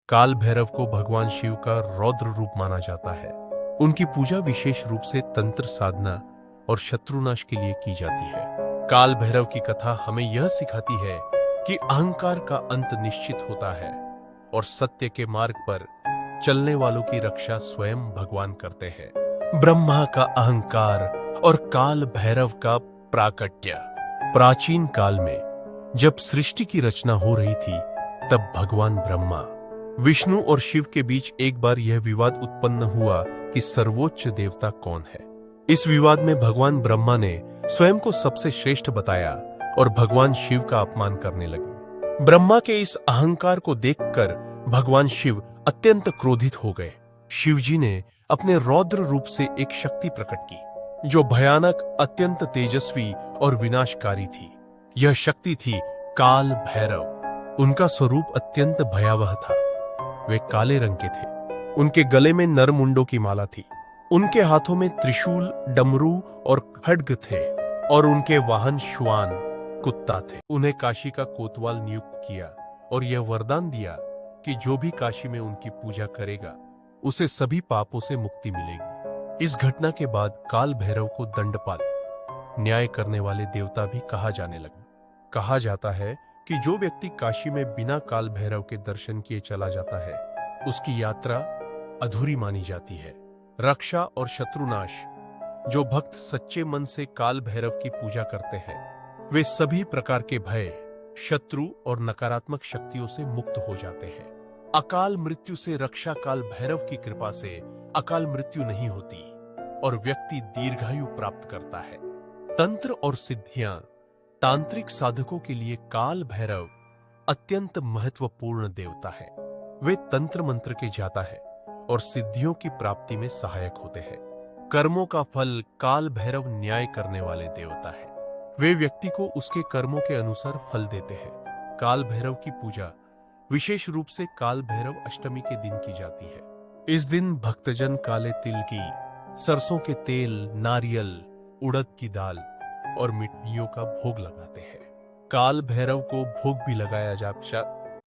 काल भैरव को भगवान शिव का रौद्र रूप माना जाता है। उनकी पूजा विशेष रूप से तंत्र साधना और शत्रुनाश के लिए की जाती है। काल भैरव की कथा हमें यह सिखाती है कि अहंकार का अंत निश्चित होता है और सत्य के मार्ग पर चलने वालों की रक्षा स्वयं भगवान करते हैं। ब्रह्मा का अहंकार और काल भैरव का प्राकट्य। प्राचीन काल में जब सृष्टि की रचना हो रही थी, तब भगवान ब्रह्मा, विष्णु और शिव के बीच एक बार यह विवाद उत्पन्न हुआ कि सर्वोच्च देवता कौन है। इस विवाद में भगवान ब्रह्मा ने स्वयं को सबसे श्रेष्ठ बताया और भगवान शिव का अपमान करने लगे। ब्रह्मा के इस अहंकार को देखकर भगवान शिव अत्यंत क्रोधित हो गए। शिव जी ने अपने रौद्र रूप से एक शक्ति प्रकट की जो भयानक, अत्यंत तेजस्वी और विनाशकारी थी। यह शक्ति थी काल भैरव। उनका स्वरूप अत्यंत भयावह था। वे काले रंग के थे। उनके गले में नरमुंडों की माला थी। उनके हाथों में त्रिशूल, डमरू और खड्ग थे और उनके वाहन श्वान, कुत्ता थे। उन्हें काशी का कोतवाल नियुक्त किया और यह वरदान दिया कि जो भी काशी में उनकी पूजा करेगा उसे सभी पापों से मुक्ति मिलेगी। इस घटना के बाद काल भैरव को दंडपाल, न्याय करने वाले देवता भी कहा जाने लगा। कहा जाता है कि जो व्यक्ति काशी में बिना काल भैरव के दर्शन किए चला जाता है, उसकी यात्रा अधूरी मानी जाती है। रक्षा और शत्रुनाश। जो भक्त सच्चे मन से काल भैरव की पूजा करते हैं, वे सभी प्रकार के भय, शत्रु और नकारात्मक शक्तियों से मुक्त हो जाते हैं। अकाल मृत्यु से रक्षा। काल भैरव की कृपा से अकाल मृत्यु नहीं होती और व्यक्ति दीर्घायु प्राप्त करता है। तंत्र और सिद्धियां। तांत्रिक साधकों के लिए काल भैरव अत्यंत महत्वपूर्ण देवता है। वे तंत्र मंत्र के ज्ञाता है और सिद्धियों की प्राप्ति में सहायक होते हैं। कर्मों का फल। काल भैरव न्याय करने वाले देवता है। वे व्यक्ति को उसके कर्मों के अनुसार फल देते हैं। काल भैरव की पूजा विशेष रूप से काल भैरव अष्टमी के दिन की जाती है। इस दिन भक्तजन काले तिल की, सरसों के तेल, नारियल, उड़द की दाल और मिठाइयों का भोग लगाते हैं। काल भैरव को भोग भी लगाया